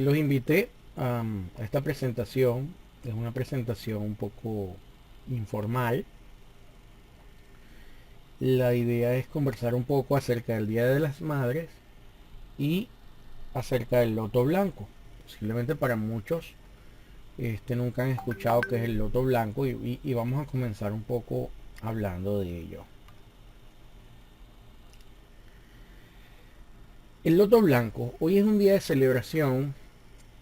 Los invité a esta presentación. Es una presentación un poco informal. La idea es conversar un poco acerca del Día de las Madres y acerca del loto blanco. Posiblemente para muchos nunca han escuchado qué es el loto blanco y vamos a comenzar un poco hablando de ello. El loto blanco, hoy es un día de celebración,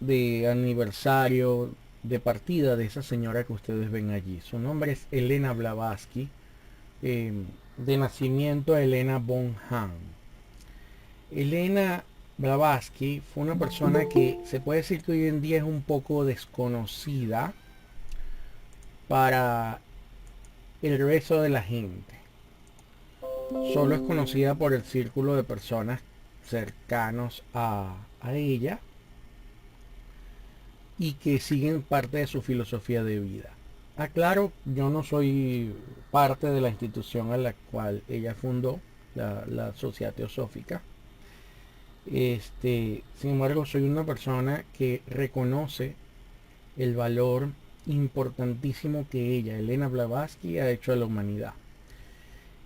de aniversario, de partida de esa señora que ustedes ven allí. Su nombre es Elena Blavatsky, eh, de nacimiento Elena von Hahn. Elena Blavatsky fue una persona que se puede decir que hoy en día es un poco desconocida para el resto de la gente. Solo es conocida por el círculo de personas cercanos a ella y que siguen parte de su filosofía de vida. Aclaro, yo no soy parte de la institución a la cual ella fundó, la Sociedad Teosófica. Sin embargo, soy una persona que reconoce el valor importantísimo que ella, Elena Blavatsky, ha hecho a la humanidad.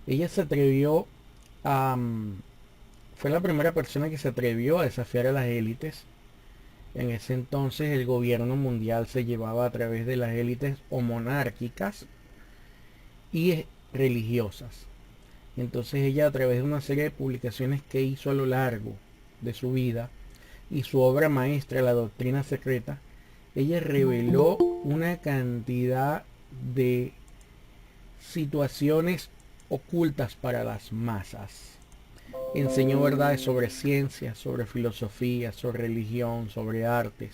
Ella se atrevió a... fue la primera persona que se atrevió a desafiar a las élites. En ese entonces el gobierno mundial se llevaba a través de las élites o monárquicas y religiosas. Entonces ella, a través de una serie de publicaciones que hizo a lo largo de su vida y su obra maestra, La Doctrina Secreta, ella reveló una cantidad de situaciones ocultas para las masas. Enseñó verdades sobre ciencia, sobre filosofía, sobre religión, sobre artes,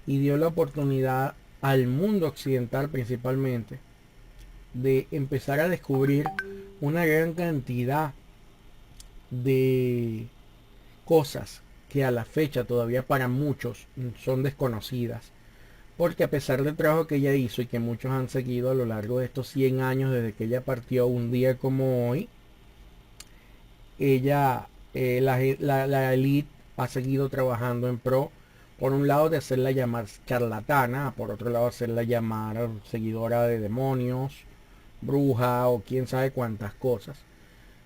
y dio la oportunidad al mundo occidental principalmente de empezar a descubrir una gran cantidad de cosas que a la fecha todavía para muchos son desconocidas, porque a pesar del trabajo que ella hizo y que muchos han seguido a lo largo de estos 100 años desde que ella partió, un día como hoy, ella, la elite ha seguido trabajando en pro, por un lado de hacerla llamar charlatana, por otro lado hacerla llamar seguidora de demonios, bruja o quién sabe cuántas cosas,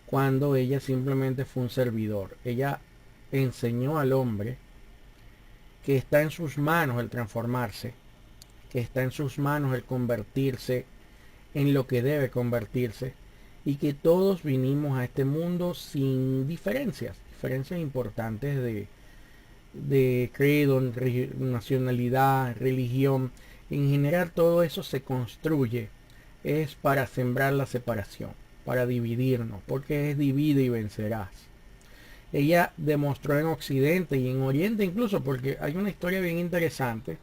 cuando ella simplemente fue un servidor. Ella enseñó al hombre que está en sus manos el transformarse, que está en sus manos el convertirse en lo que debe convertirse, y que todos vinimos a este mundo sin diferencias importantes de credo, nacionalidad, religión. En general todo eso se construye, es para sembrar la separación, para dividirnos, porque es divide y vencerás. Ella demostró en Occidente y en Oriente incluso, porque hay una historia bien interesante.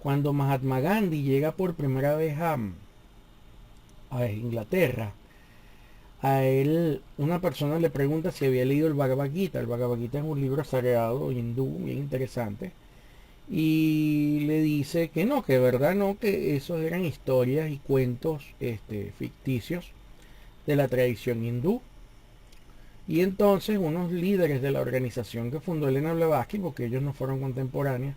Cuando Mahatma Gandhi llega por primera vez a Inglaterra, a él una persona le pregunta si había leído el Bhagavad Gita. El Bhagavad Gita es un libro sagrado hindú bien interesante. Y le dice que no, que de verdad no, que esos eran historias y cuentos ficticios de la tradición hindú. Y entonces unos líderes de la organización que fundó Elena Blavatsky, porque ellos no fueron contemporáneos,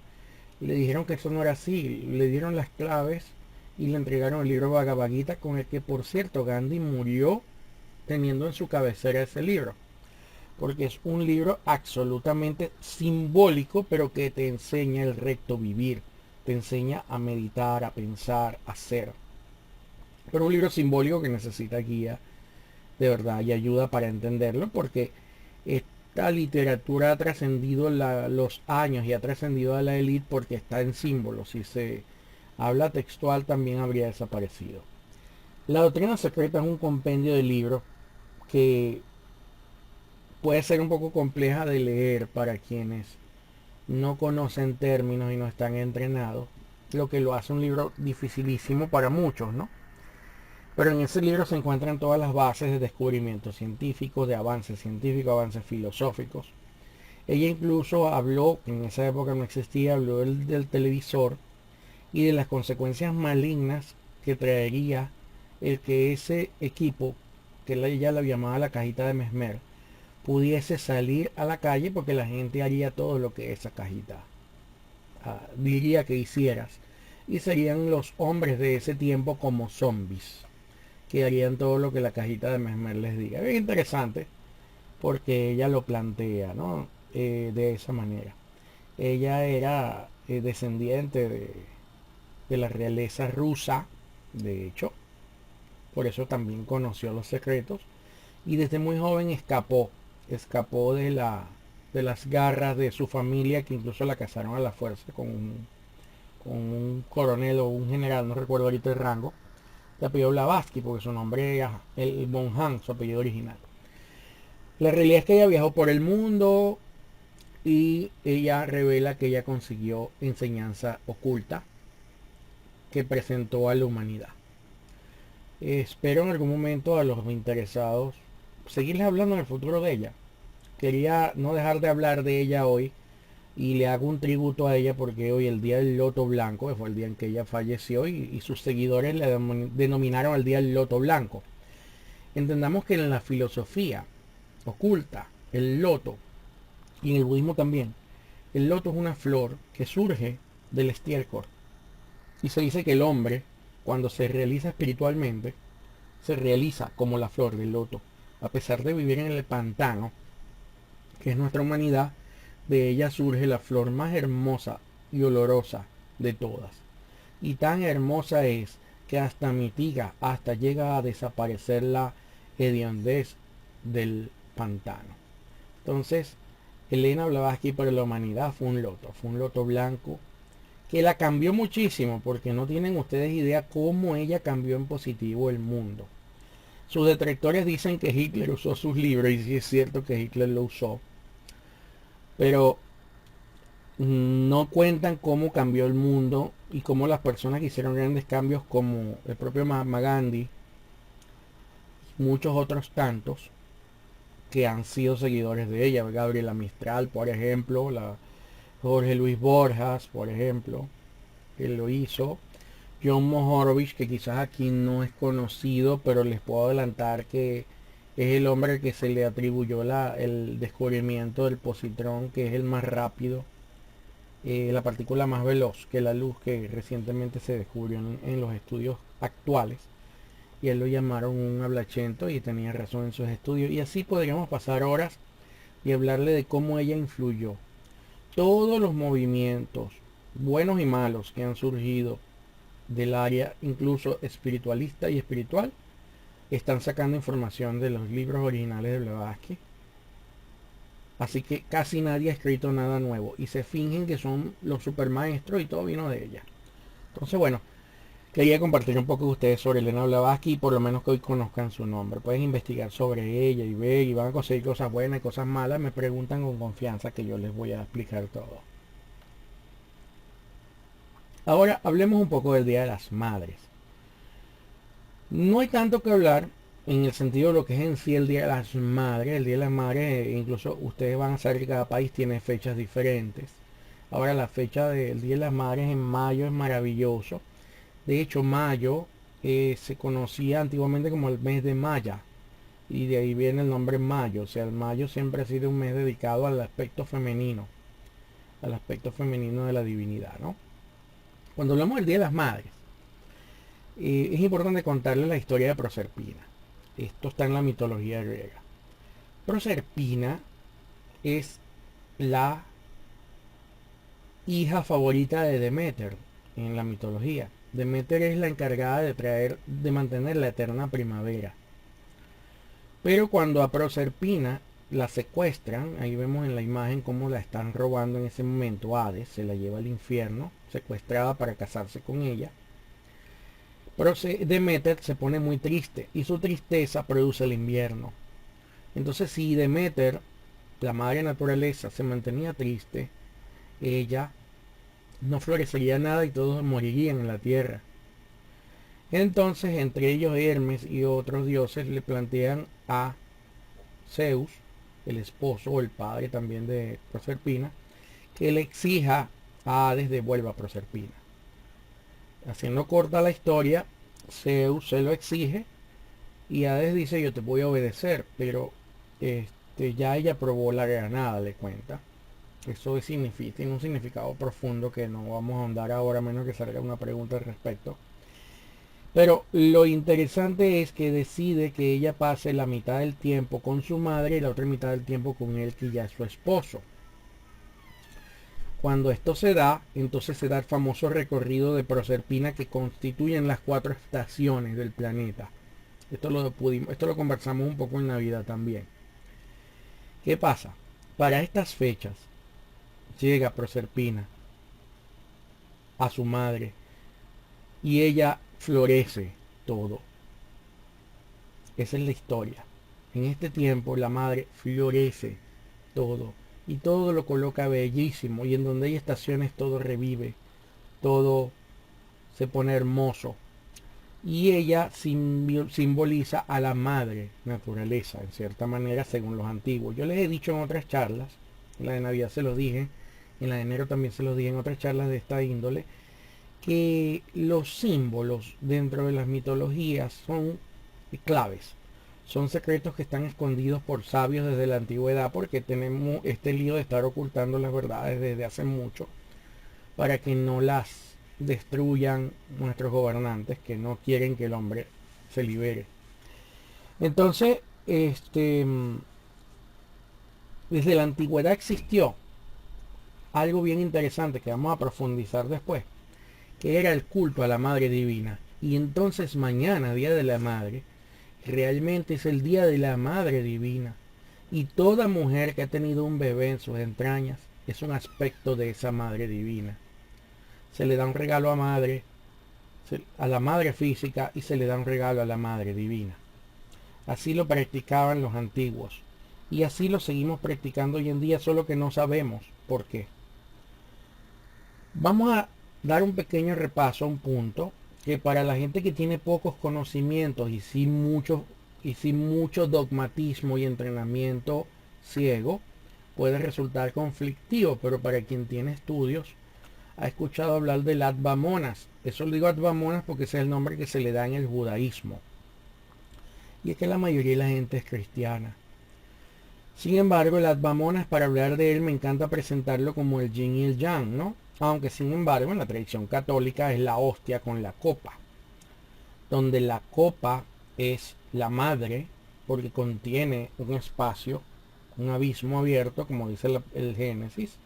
le dijeron que eso no era así. Le dieron las claves y le entregaron el libro Bhagavad Gita, con el que por cierto Gandhi murió teniendo en su cabecera ese libro, porque es un libro absolutamente simbólico, pero que te enseña el recto vivir, te enseña a meditar, a pensar, a hacer. Pero un libro simbólico que necesita guía de verdad y ayuda para entenderlo, porque esta literatura ha trascendido los años y ha trascendido a la élite porque está en símbolos. Si se habla textual también habría desaparecido. La Doctrina Secreta es un compendio de libros que puede ser un poco compleja de leer para quienes no conocen términos y no están entrenados, lo que lo hace un libro dificilísimo para muchos, ¿no? Pero en ese libro se encuentran todas las bases de descubrimientos científicos, de avances científicos, avances filosóficos. Ella incluso habló, que en esa época no existía, habló del televisor y de las consecuencias malignas que traería el que ese equipo, que ella la llamaba la cajita de Mesmer, pudiese salir a la calle, porque la gente haría todo lo que esa cajita. diría que hicieras. Y serían los hombres de ese tiempo como zombies, que harían todo lo que la cajita de Mesmer les diga. Es interesante porque ella lo plantea, ¿no? De esa manera. Ella era descendiente de la realeza rusa, de hecho, por eso también conoció los secretos y desde muy joven escapó de las garras de su familia, que incluso la casaron a la fuerza con un coronel o un general, no recuerdo ahorita el rango, de apellido Blavatsky, porque su nombre era el von Hahn, su apellido original. La realidad es que ella viajó por el mundo y ella revela que ella consiguió enseñanza oculta que presentó a la humanidad. Espero en algún momento a los interesados seguirles hablando en el futuro de ella. Quería no dejar de hablar de ella hoy y le hago un tributo a ella porque hoy el día del loto blanco, que fue el día en que ella falleció y sus seguidores le denominaron el día del loto blanco. Entendamos que en la filosofía oculta, el loto, y en el budismo también, el loto es una flor que surge del estiércol. Y se dice que el hombre, cuando se realiza espiritualmente, se realiza como la flor del loto. A pesar de vivir en el pantano, que es nuestra humanidad, de ella surge la flor más hermosa y olorosa de todas. Y tan hermosa es que hasta mitiga, hasta llega a desaparecer la hediondez del pantano. Entonces, Elena Blavatsky para la humanidad fue un loto blanco que la cambió muchísimo, porque no tienen ustedes idea cómo ella cambió en positivo el mundo. Sus detractores dicen que Hitler usó sus libros, y sí es cierto que Hitler lo usó, pero no cuentan cómo cambió el mundo y cómo las personas que hicieron grandes cambios, como el propio Mahatma Gandhi, muchos otros tantos que han sido seguidores de ella, Gabriela Mistral, por ejemplo, Jorge Luis Borjas, por ejemplo, que lo hizo, John Mohorowicz, que quizás aquí no es conocido, pero les puedo adelantar que es el hombre que se le atribuyó el descubrimiento del positrón, que es el más rápido, la partícula más veloz que la luz, que recientemente se descubrió en los estudios actuales. Y él lo llamaron un hablachento y tenía razón en sus estudios. Y así podríamos pasar horas y hablarle de cómo ella influyó. Todos los movimientos, buenos y malos, que han surgido del área incluso espiritualista y espiritual, están sacando información de los libros originales de Blavatsky. Así que casi nadie ha escrito nada nuevo y se fingen que son los supermaestros y todo vino de ella. Entonces, bueno, quería compartir un poco con ustedes sobre Elena Blavatsky y por lo menos que hoy conozcan su nombre. Pueden investigar sobre ella y ver, y van a conseguir cosas buenas y cosas malas. Me preguntan con confianza que yo les voy a explicar todo. Ahora hablemos un poco del Día de las Madres. No hay tanto que hablar en el sentido de lo que es en sí el Día de las Madres. El Día de las Madres, incluso ustedes van a saber que cada país tiene fechas diferentes. Ahora la fecha del Día de las Madres en mayo es maravilloso. De hecho, mayo se conocía antiguamente como el mes de Maya. Y de ahí viene el nombre mayo. O sea, el mayo siempre ha sido un mes dedicado al aspecto femenino. Al aspecto femenino de la divinidad, ¿no? Cuando hablamos del Día de las Madres, es importante contarles la historia de Proserpina. Esto está en la mitología griega. Proserpina es la hija favorita de Deméter en la mitología. Deméter es la encargada de mantener la eterna primavera. Pero cuando a Proserpina la secuestran, ahí vemos en la imagen cómo la están robando en ese momento, Hades se la lleva al infierno, secuestrada para casarse con ella. Pero Deméter se pone muy triste y su tristeza produce el invierno. Entonces, si Deméter, la madre naturaleza, se mantenía triste, ella no florecería nada y todos morirían en la tierra. Entonces, entre ellos Hermes y otros dioses le plantean a Zeus, el esposo o el padre también de Proserpina, que le exija a Hades devuelva a Proserpina. Haciendo corta la historia, Zeus se lo exige y Hades dice: yo te voy a obedecer, pero ya ella probó la granada, le cuenta. Eso tiene un significado profundo que no vamos a ahondar ahora, a menos que salga una pregunta al respecto. Pero lo interesante es que decide que ella pase la mitad del tiempo con su madre y la otra mitad del tiempo con él, que ya es su esposo. Cuando esto se da, entonces se da el famoso recorrido de Proserpina que constituyen las 4 estaciones del planeta. Esto lo conversamos un poco en Navidad también. ¿Qué pasa? Para estas fechas llega Proserpina a su madre y ella florece todo. Esa es la historia. En este tiempo la madre florece todo y todo lo coloca bellísimo, y en donde hay estaciones todo revive, todo se pone hermoso, y ella simboliza a la madre naturaleza en cierta manera según los antiguos. Yo les he dicho en otras charlas, en la de Navidad se los dije, en la de enero también se los dije en otras charlas de esta índole, que los símbolos dentro de las mitologías son claves. Son secretos que están escondidos por sabios desde la antigüedad, porque tenemos este lío de estar ocultando las verdades desde hace mucho para que no las destruyan nuestros gobernantes que no quieren que el hombre se libere. Entonces, desde la antigüedad existió algo bien interesante que vamos a profundizar después, que era el culto a la Madre Divina. Y entonces mañana, Día de la Madre, realmente es el Día de la Madre Divina. Y toda mujer que ha tenido un bebé en sus entrañas es un aspecto de esa Madre Divina. Se le da un regalo a la Madre física, y se le da un regalo a la Madre Divina. Así lo practicaban los antiguos. Y así lo seguimos practicando hoy en día, solo que no sabemos por qué. Vamos a dar un pequeño repaso a un punto que para la gente que tiene pocos conocimientos y sin mucho dogmatismo y entrenamiento ciego, puede resultar conflictivo, pero para quien tiene estudios ha escuchado hablar del Atbamonas. Eso lo digo Atbamonas porque ese es el nombre que se le da en el judaísmo. Y es que la mayoría de la gente es cristiana. Sin embargo, el Atbamonas, para hablar de él, me encanta presentarlo como el yin y el yang, ¿no? Aunque sin embargo en la tradición católica es la hostia con la copa, donde la copa es la madre porque contiene un espacio, un abismo abierto, como dice el Génesis,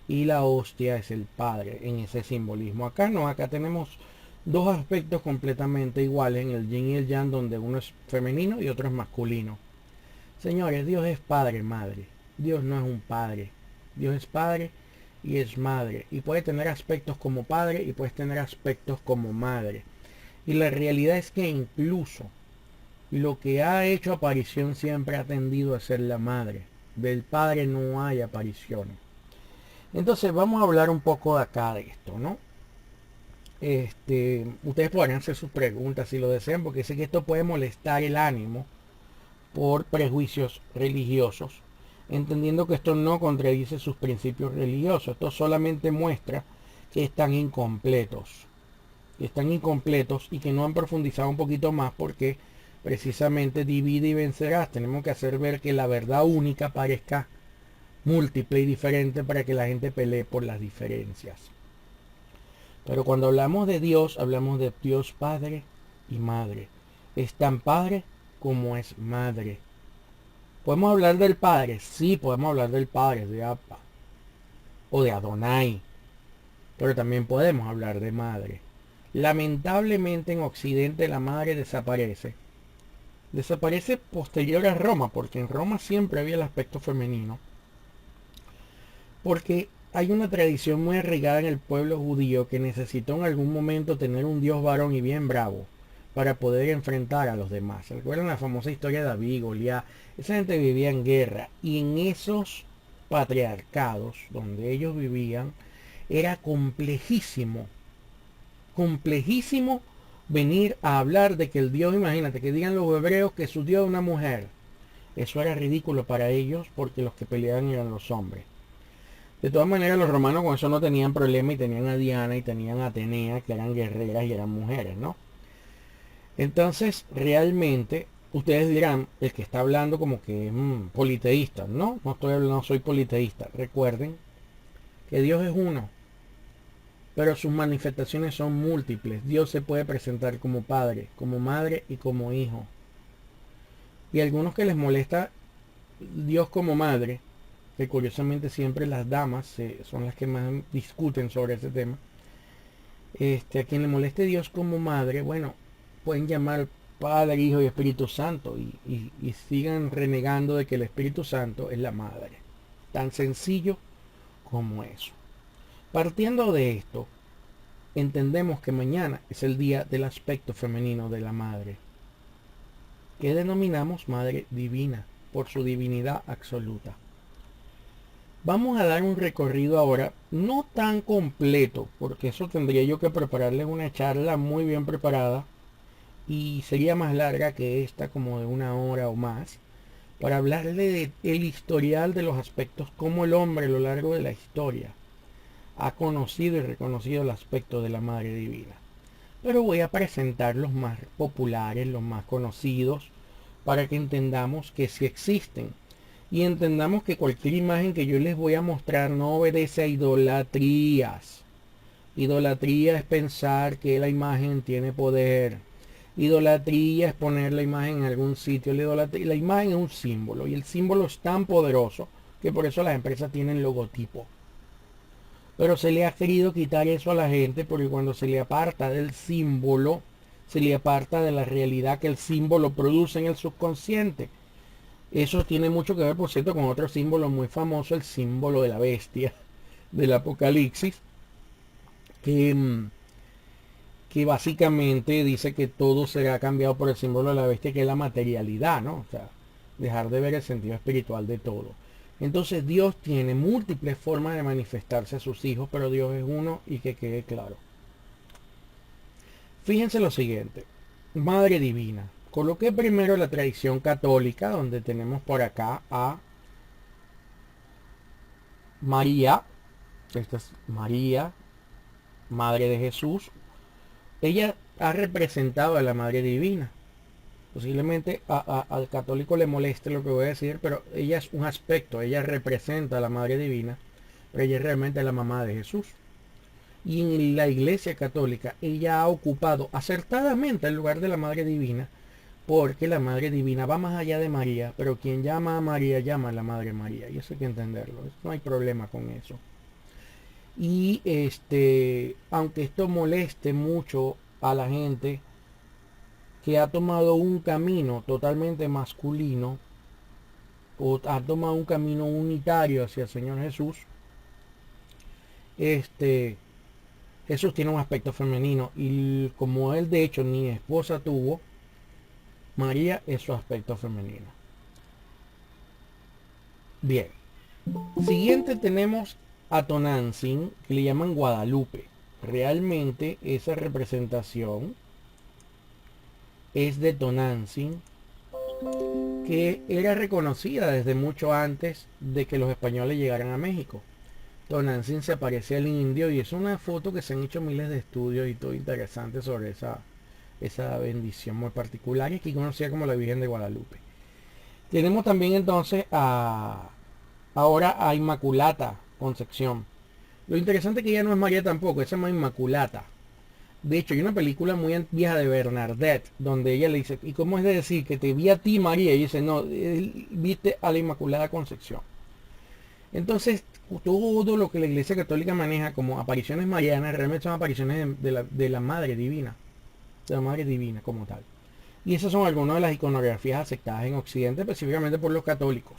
y la hostia es el padre en ese simbolismo. Acá no, acá tenemos dos aspectos completamente iguales en el yin y el yang, donde uno es femenino y otro es masculino. Señores, Dios es padre, madre. Dios no es un padre. Dios es padre y es madre, y puede tener aspectos como padre y puede tener aspectos como madre. Y la realidad es que incluso lo que ha hecho aparición siempre ha tendido a ser la madre. Del padre no hay apariciones. Entonces vamos a hablar un poco de acá de esto, ¿no? Ustedes podrán hacer sus preguntas si lo desean, porque sé que esto puede molestar el ánimo por prejuicios religiosos, entendiendo que esto no contradice sus principios religiosos. Esto solamente muestra que están incompletos, y que no han profundizado un poquito más, porque precisamente divide y vencerás. Tenemos que hacer ver que la verdad única parezca múltiple y diferente para que la gente pelee por las diferencias. Pero cuando hablamos de Dios, hablamos de Dios Padre y Madre. Es tan Padre como es Madre. ¿Podemos hablar del Padre? Sí, podemos hablar del Padre, de Abba o de Adonai. Pero también podemos hablar de Madre. Lamentablemente en Occidente la Madre desaparece. Desaparece posterior a Roma, porque en Roma siempre había el aspecto femenino. Porque hay una tradición muy arraigada en el pueblo judío que necesitó en algún momento tener un Dios varón y bien bravo para poder enfrentar a los demás. ¿Recuerdan la famosa historia de David y Goliat? Esa gente vivía en guerra, y en esos patriarcados donde ellos vivían era complejísimo, complejísimo venir a hablar de que el Dios, imagínate, que digan los hebreos que su Dios es una mujer. Eso era ridículo para ellos, porque los que peleaban eran los hombres. De todas maneras, los romanos con eso no tenían problema, y tenían a Diana y tenían a Atenea, que eran guerreras y eran mujeres, ¿no? Entonces, realmente, ustedes dirán, el que está hablando como que es politeísta. No, no soy politeísta. Recuerden que Dios es uno, pero sus manifestaciones son múltiples. Dios se puede presentar como padre, como madre y como hijo. Y a algunos que les molesta Dios como madre, que curiosamente siempre las damas son las que más discuten sobre ese tema, a quien le moleste Dios como madre, bueno, pueden llamar Padre, Hijo y Espíritu Santo y sigan renegando de que el Espíritu Santo es la madre. Tan sencillo como eso. Partiendo de esto, entendemos que mañana es el día del aspecto femenino de la madre, que denominamos Madre Divina, por su divinidad absoluta. Vamos a dar un recorrido ahora, no tan completo, porque eso tendría yo que prepararles una charla muy bien preparada y sería más larga que esta, como de 1 hora o más, para hablarle del historial de los aspectos, cómo el hombre a lo largo de la historia ha conocido y reconocido el aspecto de la Madre Divina. Pero voy a presentar los más populares, los más conocidos, para que entendamos que sí existen. Y entendamos que cualquier imagen que yo les voy a mostrar no obedece a idolatrías. Idolatría es pensar que la imagen tiene poder. Idolatría es poner la imagen en algún sitio. La imagen es un símbolo y el símbolo es tan poderoso que por eso las empresas tienen logotipo. Pero se le ha querido quitar eso a la gente porque cuando se le aparta del símbolo, se le aparta de la realidad que el símbolo produce en el subconsciente. Eso tiene mucho que ver, por cierto, con otro símbolo muy famoso, el símbolo de la bestia del Apocalipsis, que básicamente dice que todo será cambiado por el símbolo de la bestia, que es la materialidad, ¿no? O sea, dejar de ver el sentido espiritual de todo. Entonces Dios tiene múltiples formas de manifestarse a sus hijos, pero Dios es uno y que quede claro. Fíjense lo siguiente, Madre Divina. Coloqué primero la tradición católica, donde tenemos por acá a María. Esta es María, Madre de Jesús. Ella ha representado a la Madre Divina. Posiblemente al católico le moleste lo que voy a decir, pero ella es un aspecto, ella representa a la Madre Divina, pero ella es realmente la mamá de Jesús. Y en la Iglesia Católica ella ha ocupado acertadamente el lugar de la Madre Divina, porque la Madre Divina va más allá de María, pero quien llama a María llama a la Madre María, y eso hay que entenderlo, no hay problema con eso. Y aunque esto moleste mucho a la gente que ha tomado un camino totalmente masculino, o ha tomado un camino unitario hacia el Señor Jesús, Jesús tiene un aspecto femenino, y como él de hecho ni esposa tuvo, María es su aspecto femenino. Bien. Siguiente tenemos a Tonantzin, que le llaman Guadalupe. Realmente esa representación es de Tonantzin, que era reconocida desde mucho antes de que los españoles llegaran a México. Tonantzin se parece al indio y es una foto que se han hecho miles de estudios y todo interesante sobre esa bendición muy particular, y aquí conocida como la Virgen de Guadalupe. Tenemos también entonces ahora a Inmaculata Concepción. Lo interesante es que ella no es María tampoco, esa se llama Inmaculata. De hecho, hay una película muy vieja de Bernadette, donde ella le dice, ¿y cómo es de decir que te vi a ti, María? Y dice, no, viste a la Inmaculada Concepción. Entonces, todo lo que la Iglesia Católica maneja como apariciones marianas, realmente son apariciones de la Madre Divina, de la Madre Divina como tal. Y esas son algunas de las iconografías aceptadas en Occidente, específicamente por los católicos.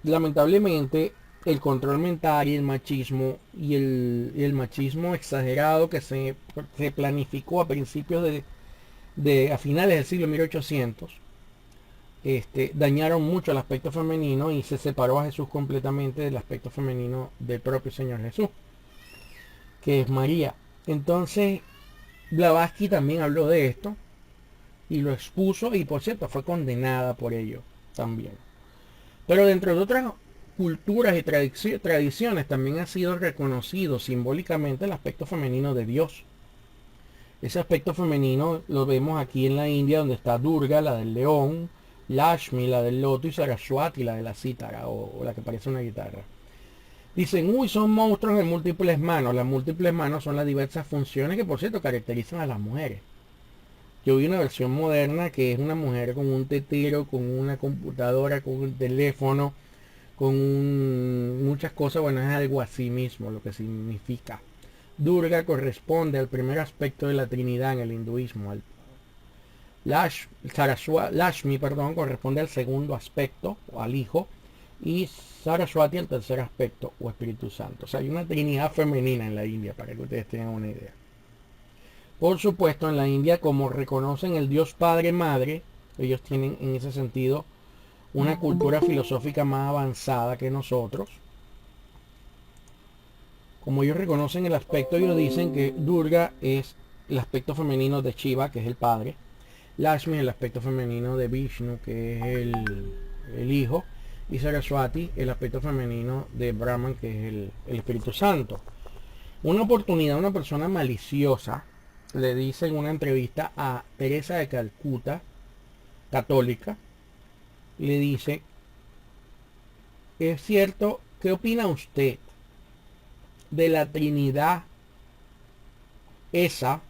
Lamentablemente, el control mental y el machismo el machismo exagerado que se planificó a principios a finales del siglo 1800, dañaron mucho el aspecto femenino y se separó a Jesús completamente del aspecto femenino del propio Señor Jesús, que es María. Entonces, Blavatsky también habló de esto y lo expuso, y por cierto fue condenada por ello también. Pero dentro de otras culturas y tradiciones también ha sido reconocido simbólicamente el aspecto femenino de Dios. Ese aspecto femenino lo vemos aquí en la India, donde está Durga, la del león, Lakshmi, la del loto, y Saraswati, la de la cítara, o la que parece una guitarra. Dicen, uy, son monstruos en múltiples manos. Las múltiples manos son las diversas funciones que, por cierto, caracterizan a las mujeres. Yo vi una versión moderna que es una mujer con un tetero, con una computadora, con un teléfono, muchas cosas. Bueno, es algo así mismo lo que significa. Durga corresponde al primer aspecto de la Trinidad en el hinduismo. Lashmi, perdón, corresponde al segundo aspecto, o al hijo, y Saraswati al tercer aspecto, o Espíritu Santo. O sea, hay una Trinidad femenina en la India, para que ustedes tengan una idea. Por supuesto, en la India, como reconocen el Dios Padre Madre, ellos tienen en ese sentido una cultura filosófica más avanzada que nosotros. Como ellos reconocen el aspecto, ellos dicen que Durga es el aspecto femenino de Shiva, que es el padre. Lakshmi es el aspecto femenino de Vishnu, que es el hijo. Y Saraswati el aspecto femenino de Brahman, que es el Espíritu Santo. Una oportunidad, una persona maliciosa le dice en una entrevista a Teresa de Calcuta, católica, le dice, es cierto, ¿qué opina usted de la Trinidad esa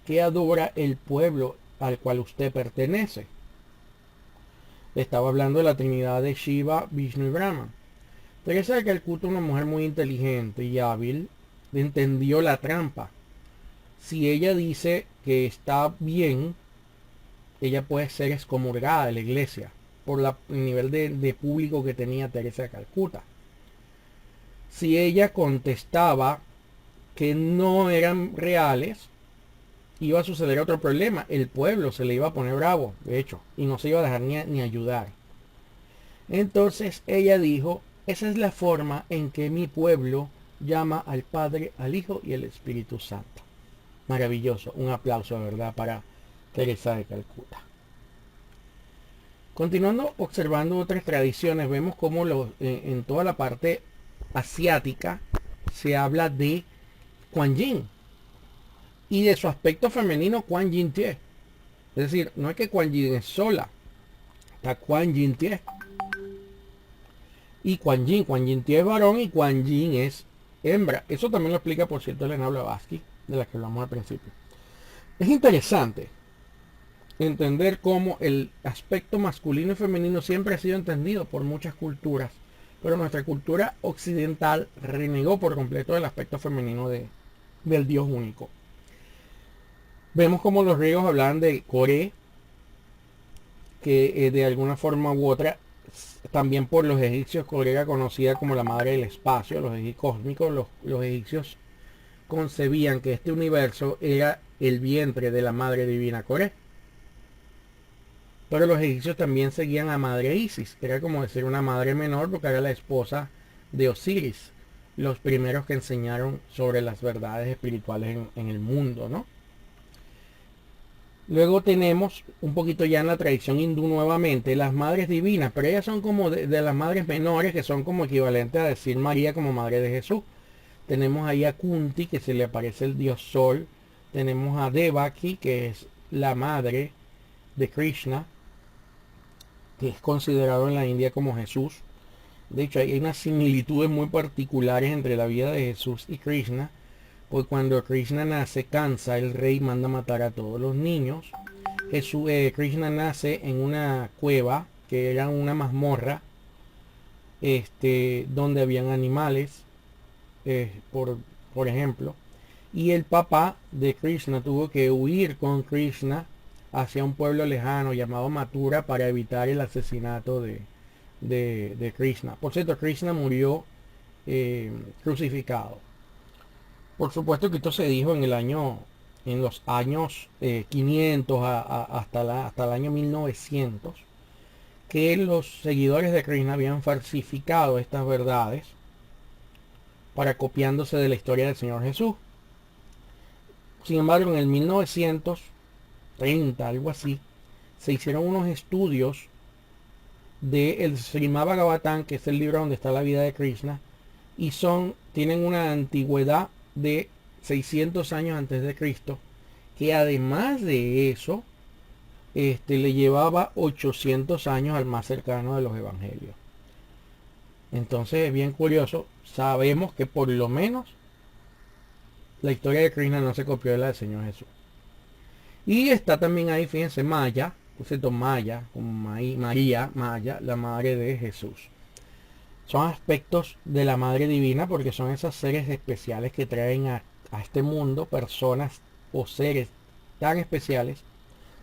que adora el pueblo al cual usted pertenece? Estaba hablando de la Trinidad de Shiva, Vishnu y Brahman. Teresa de Calcuta, una mujer muy inteligente y hábil, entendió la trampa. Si ella dice que está bien, ella puede ser excomulgada de la iglesia por el nivel de público que tenía Teresa de Calcuta. Si ella contestaba que no eran reales, iba a suceder otro problema. El pueblo se le iba a poner bravo, de hecho, y no se iba a dejar ni ayudar. Entonces ella dijo, esa es la forma en que mi pueblo llama al Padre, al Hijo y al Espíritu Santo. Maravilloso, un aplauso de verdad para Teresa de Calcuta. Continuando observando otras tradiciones, vemos cómo en toda la parte asiática se habla de Kuan Yin y de su aspecto femenino Kuan Yin Tie. Es decir, no es que Kuan Yin es sola, está Kuan Yin Tie y Kuan Yin Tie es varón y Kuan Yin es hembra. Eso también lo explica, por cierto, Elena Blavatsky, de la que hablamos al principio. Es interesante entender cómo el aspecto masculino y femenino siempre ha sido entendido por muchas culturas, pero nuestra cultura occidental renegó por completo del aspecto femenino del Dios único. Vemos como los griegos hablaban de Core, que de alguna forma u otra, también por los egipcios, Core era conocida como la madre del espacio, los egipcios cósmicos, los egipcios concebían que este universo era el vientre de la madre divina Core. Pero los egipcios también seguían a madre Isis, era como decir una madre menor porque era la esposa de Osiris, los primeros que enseñaron sobre las verdades espirituales en el mundo, ¿no? Luego tenemos un poquito ya en la tradición hindú nuevamente las madres divinas, pero ellas son como de las madres menores, que son como equivalentes a decir María como madre de Jesús. Tenemos ahí a Kunti, que se le aparece el dios Sol. Tenemos a Devaki, que es la madre de Krishna, que es considerado en la India como Jesús. De hecho, hay unas similitudes muy particulares entre la vida de Jesús y Krishna, pues cuando Krishna nace, Kansa, el rey, manda matar a todos los niños. Krishna nace en una cueva que era una mazmorra, donde habían animales, por ejemplo, y el papá de Krishna tuvo que huir con Krishna hacia un pueblo lejano llamado Mathura para evitar el asesinato de Krishna. Por cierto, Krishna murió crucificado. Por supuesto que esto se dijo en los años 500 hasta el año 1900, que los seguidores de Krishna habían falsificado estas verdades para copiándose de la historia del Señor Jesús. Sin embargo, en el 1930, algo así, se hicieron unos estudios del Srimad Bhagavatam, que es el libro donde está la vida de Krishna, y tienen una antigüedad de 600 años antes de Cristo, que además de eso, le llevaba 800 años al más cercano de los evangelios. Entonces es bien curioso. Sabemos que por lo menos la historia de Krishna no se copió de la del Señor Jesús. Y está también ahí, fíjense, Maya, concepto Maya, como María, Maya, la madre de Jesús. Son aspectos de la Madre Divina porque son esos seres especiales que traen a este mundo personas o seres tan especiales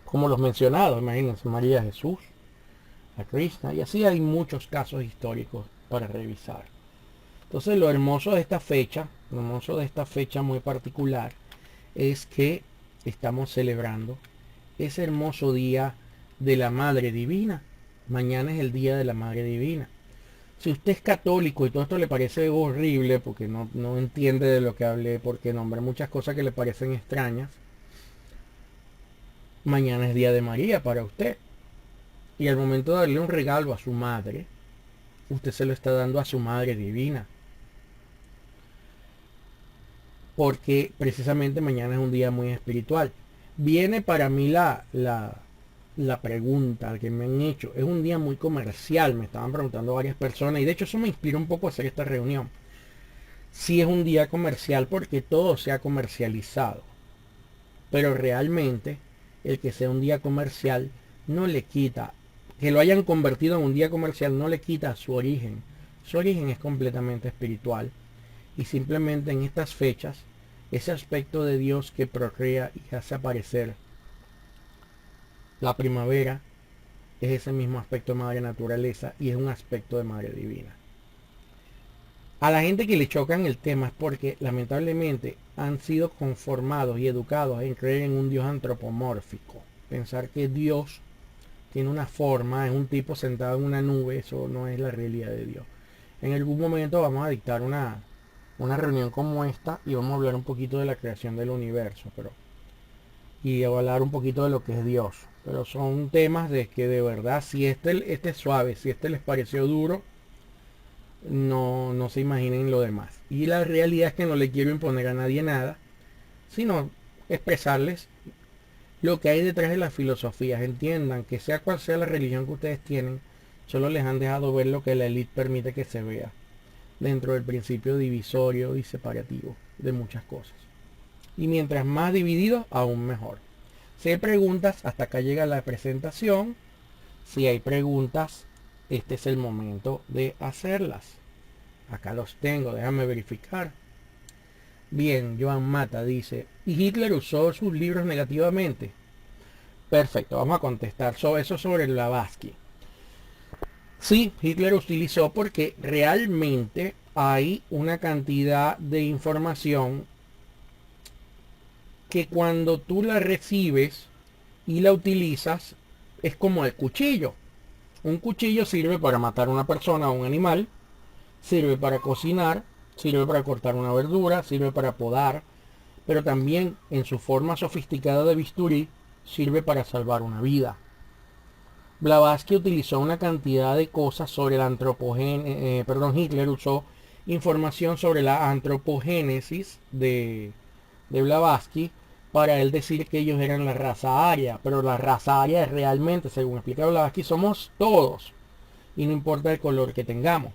como los mencionados. Imagínense, María, Jesús, a Krishna, y así hay muchos casos históricos para revisar. Entonces lo hermoso de esta fecha, lo hermoso de esta fecha muy particular, es que estamos celebrando ese hermoso día de la Madre Divina. Mañana es el día de la Madre Divina. Si usted es católico y todo esto le parece horrible porque no entiende de lo que hablé, porque nombré muchas cosas que le parecen extrañas, mañana es día de María para usted. Y al momento de darle un regalo a su madre, usted se lo está dando a su Madre Divina. Porque precisamente mañana es un día muy espiritual. Viene para mí la pregunta que me han hecho. Es un día muy comercial, me estaban preguntando varias personas y de hecho eso me inspira un poco a hacer esta reunión. Sí es un día comercial porque todo se ha comercializado, pero realmente el que sea un día comercial no le quita, que lo hayan convertido en un día comercial no le quita su origen. Su origen es completamente espiritual y simplemente en estas fechas ese aspecto de Dios que procrea y hace aparecer la primavera es ese mismo aspecto de madre naturaleza y es un aspecto de madre divina. A la gente que le chocan el tema es porque lamentablemente han sido conformados y educados en creer en un Dios antropomórfico. Pensar que Dios tiene una forma, es un tipo sentado en una nube, eso no es la realidad de Dios. En algún momento vamos a dictar una reunión como esta y vamos a hablar un poquito de la creación del universo, y hablar un poquito de lo que es Dios. Pero son temas de que de verdad, si este es suave, si este les pareció duro, no se imaginen lo demás. Y la realidad es que no le quiero imponer a nadie nada, sino expresarles lo que hay detrás de las filosofías. Entiendan que sea cual sea la religión que ustedes tienen, solo les han dejado ver lo que la élite permite que se vea, dentro del principio divisorio y separativo de muchas cosas. Y mientras más divididos, aún mejor. Si hay preguntas, hasta acá llega la presentación. Si hay preguntas, este es el momento de hacerlas. Acá los tengo, déjame verificar. Bien, Joan Mata dice, ¿y Hitler usó sus libros negativamente? Perfecto, vamos a contestar sobre eso sobre Blavatsky. Sí, Hitler utilizó porque realmente hay una cantidad de información que cuando tú la recibes y la utilizas es como el cuchillo. Un cuchillo sirve para matar a una persona o un animal, sirve para cocinar, sirve para cortar una verdura, sirve para podar, pero también en su forma sofisticada de bisturí sirve para salvar una vida. Blavatsky utilizó una cantidad de cosas sobre la antropogénesis, Hitler usó información sobre la antropogénesis de Blavatsky para él decir que ellos eran la raza aria, pero la raza aria es realmente, según explica Blavatsky, somos todos y no importa el color que tengamos.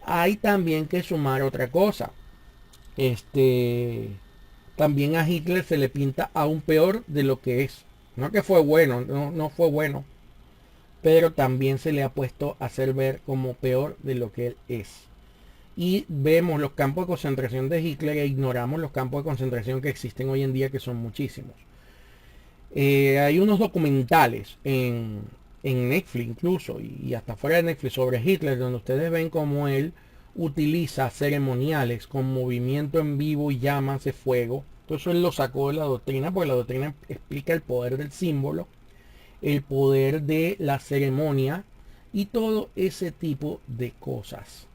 Hay también que sumar otra cosa. También a Hitler se le pinta aún peor de lo que es. No que fue bueno, no fue bueno, pero también se le ha puesto a hacer ver como peor de lo que él es. Y vemos los campos de concentración de Hitler e ignoramos los campos de concentración que existen hoy en día, que son muchísimos. Hay unos documentales en Netflix incluso, y hasta fuera de Netflix, sobre Hitler, donde ustedes ven cómo él utiliza ceremoniales con movimiento en vivo y llamas de fuego. Todo eso él lo sacó de la doctrina, porque la doctrina explica el poder del símbolo, el poder de la ceremonia y todo ese tipo de cosas.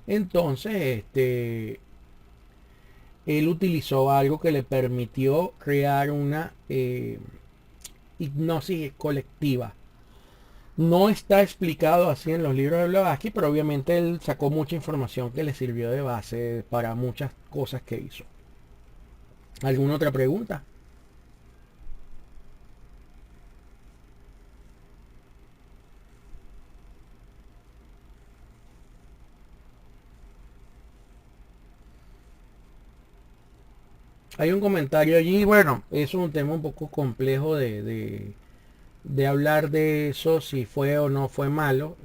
Entonces, él utilizó algo que le permitió crear una hipnosis colectiva. No está explicado así en los libros de Blavatsky, pero obviamente él sacó mucha información que le sirvió de base para muchas cosas que hizo. ¿Alguna otra pregunta? Hay un comentario allí, bueno, eso es un tema un poco complejo de hablar de eso, si fue o no fue malo.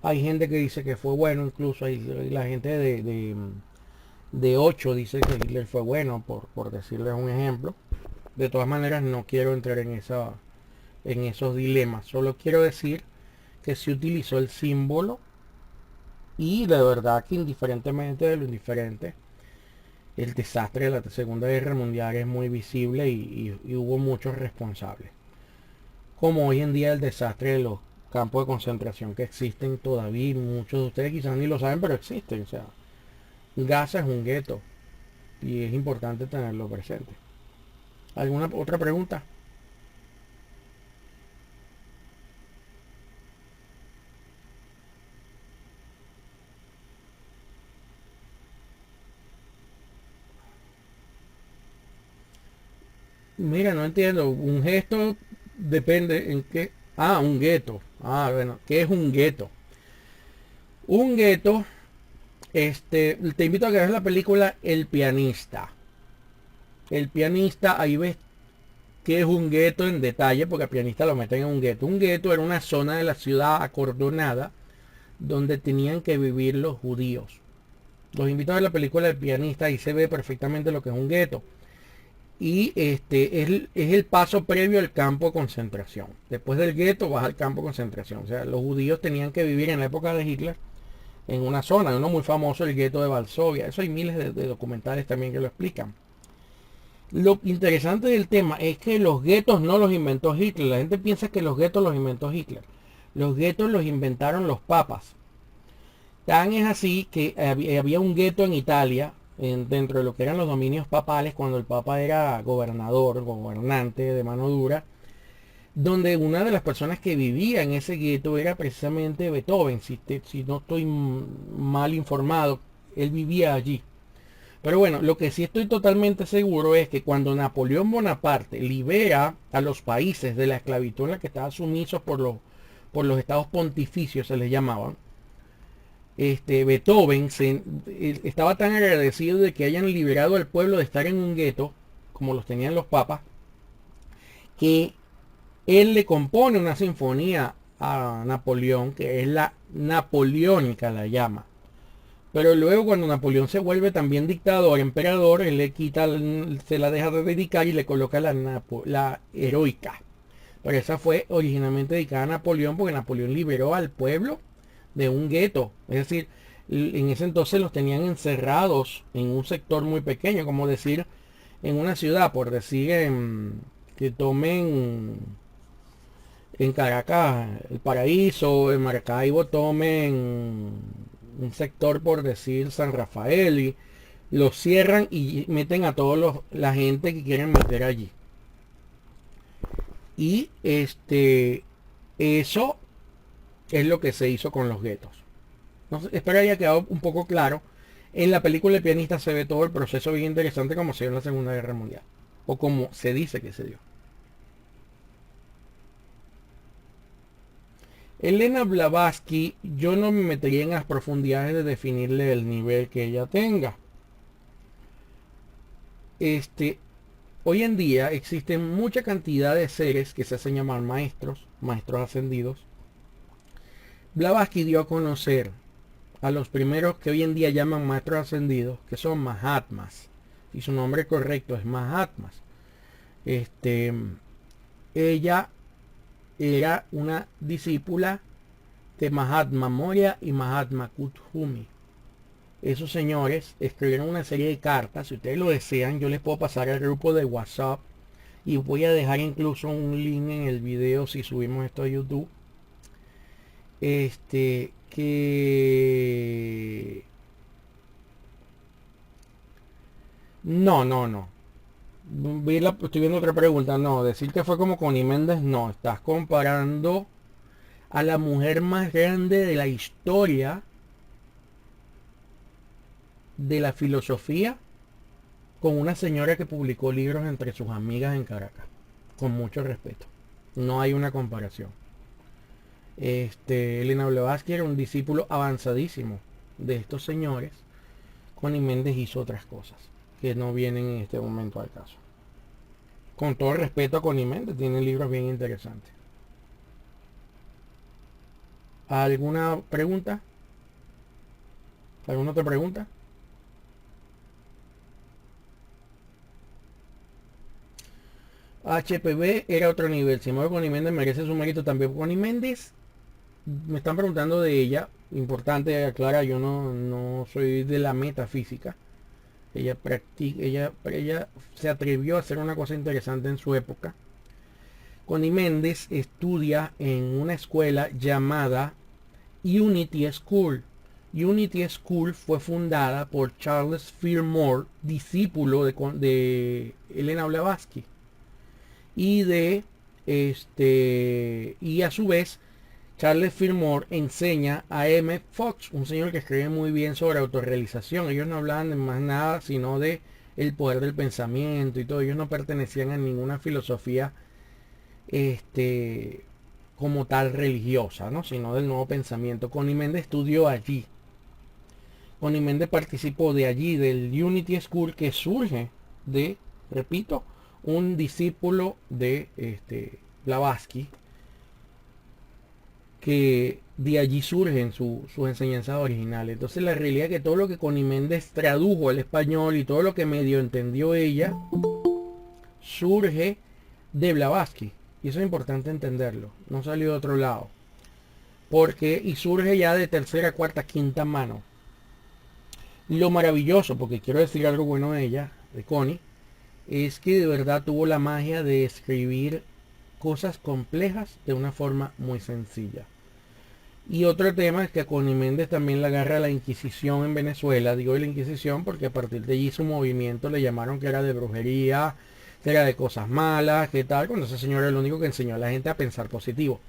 Hay gente que dice que fue bueno, incluso hay la gente de 8 dice que Hitler fue bueno, por decirles un ejemplo. De todas maneras, no quiero entrar en esos dilemas. Solo quiero decir que se utilizó el símbolo y de verdad que indiferentemente de lo indiferente, el desastre de la Segunda Guerra Mundial es muy visible y hubo muchos responsables. Como hoy en día el desastre de los campos de concentración que existen todavía, muchos de ustedes quizás ni lo saben, pero existen. O sea, Gaza es un gueto y es importante tenerlo presente. ¿Alguna otra pregunta? Mira, no entiendo. Un gesto depende en qué. Ah, un gueto. Ah, bueno, ¿qué es un gueto? Un gueto, te invito a que veas la película El pianista. El pianista, ahí ves qué es un gueto en detalle, porque al pianista lo meten en un gueto. Un gueto era una zona de la ciudad acordonada donde tenían que vivir los judíos. Los invito a ver la película El pianista, ahí se ve perfectamente lo que es un gueto. Y es el paso previo al campo de concentración. Después del gueto vas al campo de concentración. O sea, los judíos tenían que vivir en la época de Hitler en una zona, uno muy famoso, el gueto de Varsovia. Eso hay miles de documentales también que lo explican. Lo interesante del tema es que los guetos no los inventó Hitler. La gente piensa que los guetos los inventó Hitler. Los guetos los inventaron los papas. Tan es así que había un gueto en Italia, dentro de lo que eran los dominios papales, cuando el papa era gobernador, gobernante de mano dura, donde una de las personas que vivía en ese gueto era precisamente Beethoven, si no estoy mal informado, él vivía allí. Pero bueno, lo que sí estoy totalmente seguro es que cuando Napoleón Bonaparte libera a los países de la esclavitud en la que estaban sumisos por los estados pontificios, se les llamaban, Beethoven estaba tan agradecido de que hayan liberado al pueblo de estar en un gueto, como los tenían los papas, que él le compone una sinfonía a Napoleón, que es la napoleónica, la llama. Pero luego cuando Napoleón se vuelve también dictador, emperador, él le quita, se la deja de dedicar y le coloca la heroica. Pero esa fue originalmente dedicada a Napoleón porque Napoleón liberó al pueblo de un gueto. Es decir, en ese entonces los tenían encerrados en un sector muy pequeño, como decir en una ciudad, por decir que tomen en Caracas el Paraíso, en Maracaibo tomen un sector por decir San Rafael y los cierran y meten a todos la gente que quieren meter allí. Y eso es lo que se hizo con los guetos. No sé, espero haya quedado un poco claro. En la película El pianista se ve todo el proceso bien interesante como se dio en la Segunda Guerra Mundial. O como se dice que se dio. Elena Blavatsky, yo no me metería en las profundidades de definirle el nivel que ella tenga. Hoy en día existen mucha cantidad de seres que se hacen llamar maestros, maestros ascendidos. Blavatsky dio a conocer a los primeros que hoy en día llaman maestros ascendidos, que son Mahatmas. Y su nombre correcto es Mahatmas. Ella era una discípula de Mahatma Moria y Mahatma Kuthumi. Esos señores escribieron una serie de cartas. Si ustedes lo desean, yo les puedo pasar al grupo de WhatsApp y voy a dejar incluso un link en el video si subimos esto a YouTube. Que no. Estoy viendo otra pregunta. No, decir que fue como Connie Méndez, no. Estás comparando a la mujer más grande de la historia de la filosofía con una señora que publicó libros entre sus amigas en Caracas. Con mucho respeto. No hay una comparación. Elena Blavatsky era un discípulo avanzadísimo de estos señores. Connie Méndez hizo otras cosas. que no vienen en este momento al caso. Con todo respeto a Connie Méndez, tiene libros bien interesantes. ¿Alguna pregunta? ¿Alguna otra pregunta? HPV era otro nivel. Si mueve Connie Méndez merece su mérito también. Connie Méndez, me están preguntando de ella. Importante aclarar, yo no soy de la metafísica. Ella practica, ella se atrevió a hacer una cosa interesante en su época. Connie Méndez estudia en una escuela llamada Unity School. Unity School fue fundada por Charles Fillmore, discípulo de Elena Blavatsky. Y a su vez Charles Fillmore enseña a M. Fox, un señor que escribe muy bien sobre autorrealización. Ellos no hablaban de más nada sino de el poder del pensamiento y todo. Ellos no pertenecían a ninguna filosofía como tal religiosa, ¿no? Sino del nuevo pensamiento. Connie Méndez estudió allí. Connie Méndez participó de allí, del Unity School, que surge de, repito, un discípulo de Blavatsky, que de allí surgen sus enseñanzas originales. Entonces la realidad es que todo lo que Connie Méndez tradujo al español y todo lo que medio entendió ella surge de Blavatsky. Y eso es importante entenderlo. No salió de otro lado. Y surge ya de tercera, cuarta, quinta mano. Lo maravilloso, porque quiero decir algo bueno de ella, de Connie, es que de verdad tuvo la magia de escribir cosas complejas de una forma muy sencilla. Y otro tema es que a Connie Méndez también la agarra la Inquisición en Venezuela. Digo la Inquisición porque a partir de allí su movimiento le llamaron que era de brujería, que era de cosas malas, que tal, cuando ese señor era el único que enseñó a la gente a pensar positivo.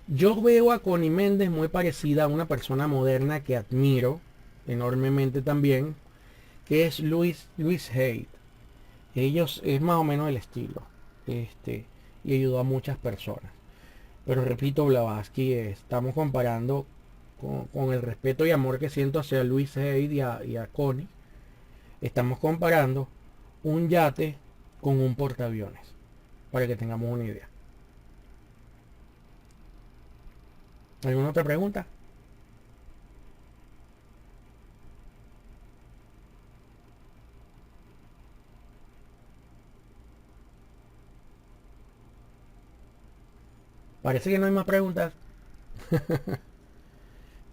Yo veo a Connie Méndez muy parecida a una persona moderna que admiro enormemente también, que es Louise Hay. Ellos es más o menos el estilo, y ayudó a muchas personas. Pero repito, Blavatsky, estamos comparando con el respeto y amor que siento hacia Louise Hay y a Connie. Estamos comparando un yate con un portaaviones, para que tengamos una idea. ¿Alguna otra pregunta? Parece que no hay más preguntas.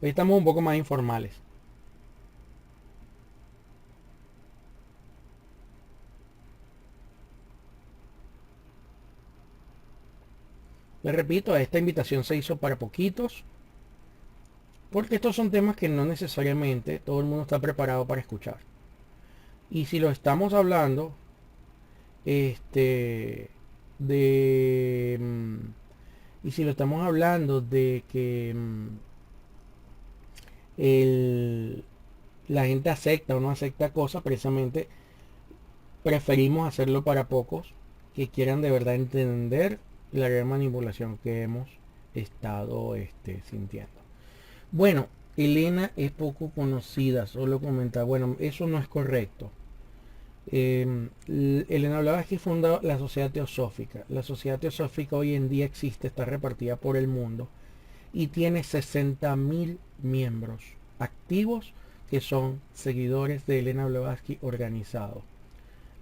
Hoy estamos un poco más informales. Les repito, esta invitación se hizo para poquitos, porque estos son temas que no necesariamente todo el mundo está preparado para escuchar. Y si lo estamos hablando, de y si lo estamos hablando de que la gente acepta o no acepta cosas, precisamente preferimos hacerlo para pocos que quieran de verdad entender la gran manipulación que hemos estado sintiendo. Bueno, Elena es poco conocida, solo comentar, bueno, eso no es correcto. Elena Blavatsky fundó la Sociedad Teosófica. La Sociedad Teosófica hoy en día existe, está repartida por el mundo y tiene 60.000 miembros activos que son seguidores de Elena Blavatsky organizados.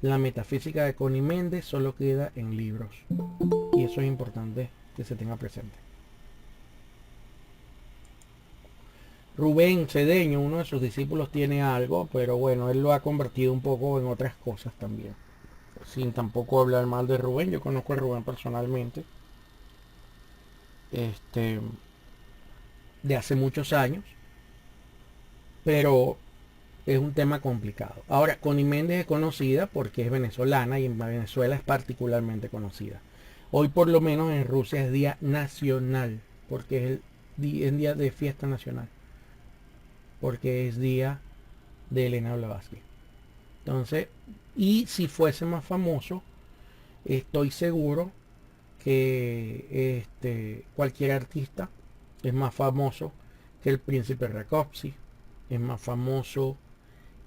La metafísica de Connie Méndez solo queda en libros y eso es importante que se tenga presente. Rubén Cedeño, uno de sus discípulos, tiene algo, pero bueno, él lo ha convertido un poco en otras cosas también. Sin tampoco hablar mal de Rubén, yo conozco a Rubén personalmente, de hace muchos años, pero es un tema complicado. Ahora, Connie Méndez es conocida porque es venezolana y en Venezuela es particularmente conocida. Hoy por lo menos en Rusia es día nacional, porque es el día de fiesta nacional, porque es día de Elena Blavatsky. Entonces, y si fuese más famoso, estoy seguro que cualquier artista es más famoso que el príncipe Rákóczi, es más famoso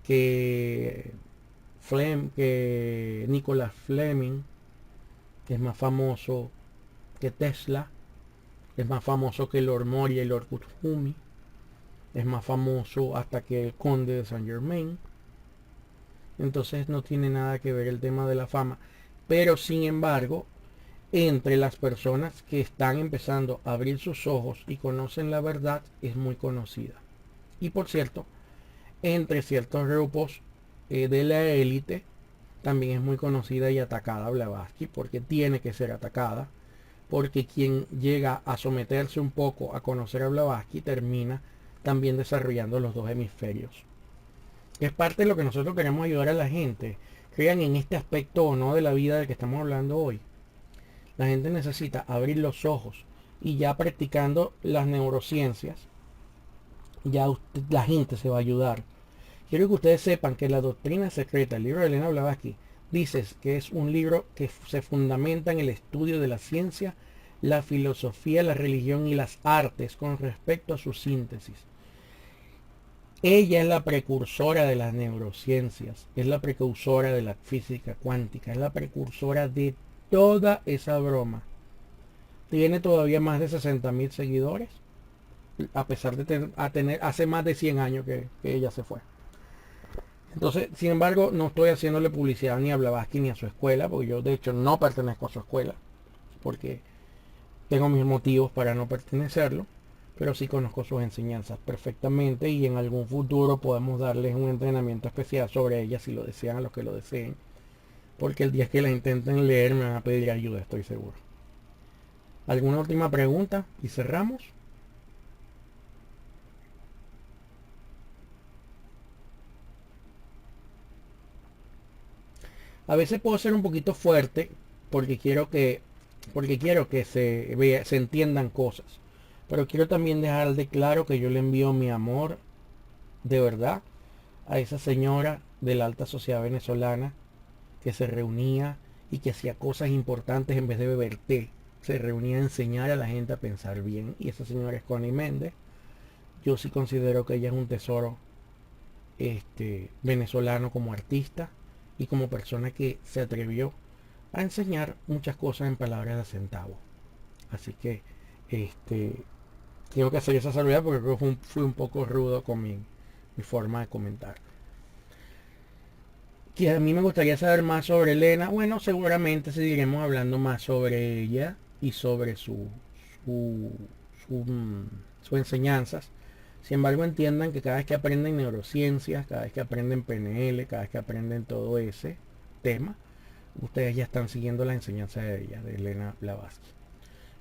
que que Nicholas Fleming, que es más famoso que Tesla, es más famoso que Lord Moria y Lord Kuthumi, es más famoso hasta que el conde de Saint Germain. Entonces no tiene nada que ver el tema de la fama, pero sin embargo, entre las personas que están empezando a abrir sus ojos y conocen la verdad, es muy conocida. Y por cierto, entre ciertos grupos de la élite, también es muy conocida y atacada Blavatsky, porque tiene que ser atacada, porque quien llega a someterse un poco a conocer a Blavatsky termina también desarrollando los dos hemisferios. Es parte de lo que nosotros queremos ayudar a la gente, crean en este aspecto o no de la vida del que estamos hablando hoy. La gente necesita abrir los ojos y ya practicando las neurociencias, ya la gente se va a ayudar. Quiero que ustedes sepan que la doctrina secreta, el libro de Elena Blavatsky, dice que es un libro que se fundamenta en el estudio de la ciencia, la filosofía, la religión y las artes con respecto a su síntesis. Ella es la precursora de las neurociencias, es la precursora de la física cuántica, es la precursora de toda esa broma. Tiene todavía más de 60.000 seguidores, a pesar de tener hace más de 100 años que ella se fue. Entonces, sin embargo, no estoy haciéndole publicidad ni a Blavatsky ni a su escuela, porque yo de hecho no pertenezco a su escuela, porque tengo mis motivos para no pertenecerlo, pero sí conozco sus enseñanzas perfectamente y en algún futuro podemos darles un entrenamiento especial sobre ellas si lo desean, a los que lo deseen, porque el día que la intenten leer me van a pedir ayuda, estoy seguro. ¿Alguna última pregunta y cerramos? A veces puedo ser un poquito fuerte porque quiero que se entiendan cosas. Pero quiero también dejar de claro que yo le envío mi amor de verdad a esa señora de la alta sociedad venezolana que se reunía y que hacía cosas importantes en vez de beber té. Se reunía a enseñar a la gente a pensar bien. Y esa señora es Connie Méndez. Yo sí considero que ella es un tesoro venezolano como artista y como persona que se atrevió a enseñar muchas cosas en palabras de centavo. Así que tengo que hacer esa salvedad porque creo que fui un poco rudo con mi forma de comentar. Que a mí me gustaría saber más sobre Elena. Bueno, seguramente seguiremos hablando más sobre ella y sobre su, sus enseñanzas. Sin embargo, entiendan que cada vez que aprenden neurociencias, cada vez que aprenden PNL, cada vez que aprenden todo ese tema, ustedes ya están siguiendo la enseñanza de ella, de Elena Blavatsky.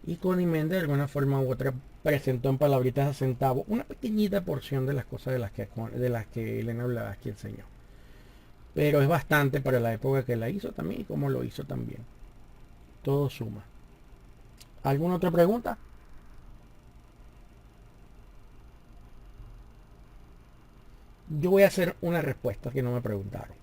Y Connie Méndez de alguna forma u otra presentó en palabritas a centavo una pequeñita porción de las cosas de las que Elena Blavatsky enseñó. Pero es bastante para la época que la hizo también y como lo hizo también. Todo suma. ¿Alguna otra pregunta? Yo voy a hacer una respuesta que no me preguntaron.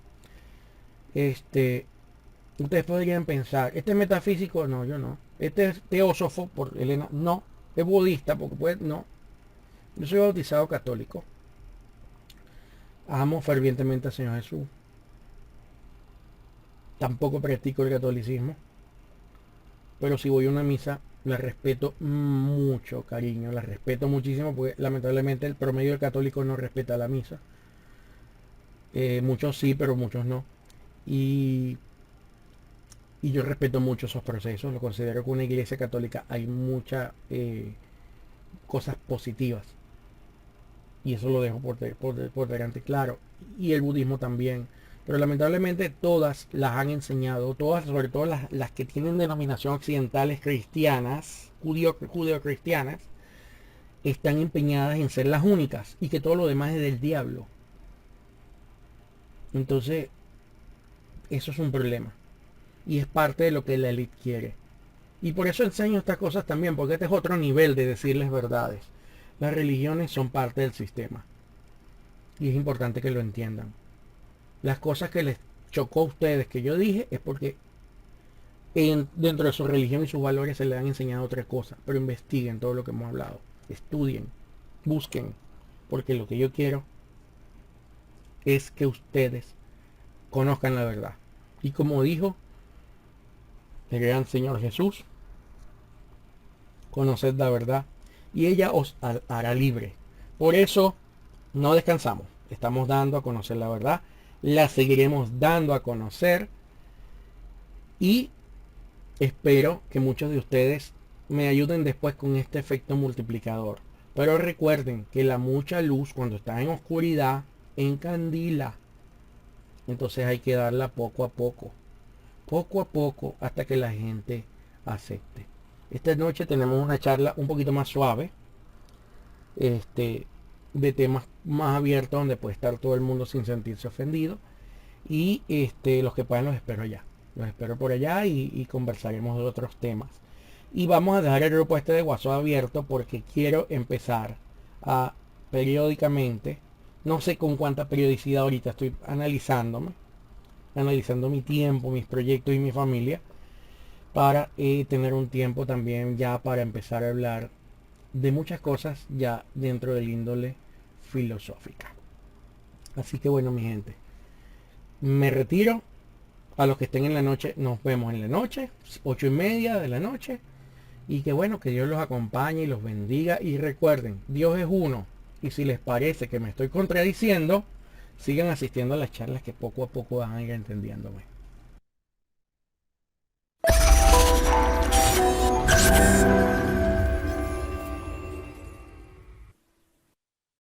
Ustedes podrían pensar, ¿este es metafísico? No, yo no. ¿Este es teósofo por Elena? No. ¿Es budista? Porque pues no. Yo soy bautizado católico. Amo fervientemente al Señor Jesús. Tampoco practico el catolicismo. Pero si voy a una misa, la respeto mucho, cariño. La respeto muchísimo porque lamentablemente el promedio del católico no respeta la misa. Muchos sí, pero muchos no. Y yo respeto mucho esos procesos. Lo considero que en una iglesia católica hay muchas cosas positivas. Y eso lo dejo por delante claro. Y el budismo también. Pero lamentablemente todas las han enseñado, todas, sobre todo las que tienen denominación occidentales cristianas, judeo-cristianas, están empeñadas en ser las únicas y que todo lo demás es del diablo. Entonces, eso es un problema. Y es parte de lo que la élite quiere. Y por eso enseño estas cosas también, porque este es otro nivel de decirles verdades. Las religiones son parte del sistema. Y es importante que lo entiendan. Las cosas que les chocó a ustedes que yo dije es porque dentro de su religión y sus valores se les han enseñado otra cosa. Pero investiguen todo lo que hemos hablado. Estudien. Busquen. Porque lo que yo quiero es que ustedes conozcan la verdad. Y como dijo el gran Señor Jesús, conoced la verdad y ella os hará libre. Por eso no descansamos, estamos dando a conocer la verdad, la seguiremos dando a conocer y espero que muchos de ustedes me ayuden después con este efecto multiplicador. Pero recuerden que la mucha luz cuando está en oscuridad encandila. Entonces hay que darla poco a poco, hasta que la gente acepte. Esta noche tenemos una charla un poquito más suave, este, de temas más abiertos donde puede estar todo el mundo sin sentirse ofendido. Y los que puedan los espero allá. Los espero por allá y conversaremos de otros temas. Y vamos a dejar el grupo este de WhatsApp abierto porque quiero empezar a periódicamente, no sé con cuánta periodicidad ahorita estoy analizándome, analizando mi tiempo, mis proyectos y mi familia, para tener un tiempo también ya para empezar a hablar de muchas cosas ya dentro del índole filosófica. Así que bueno, mi gente, me retiro. A los que estén en la noche, nos vemos en la noche, 8:30 de la noche. Y que bueno, que Dios los acompañe y los bendiga. Y recuerden, Dios es uno. Y si les parece que me estoy contradiciendo, sigan asistiendo a las charlas que poco a poco van a ir entendiéndome.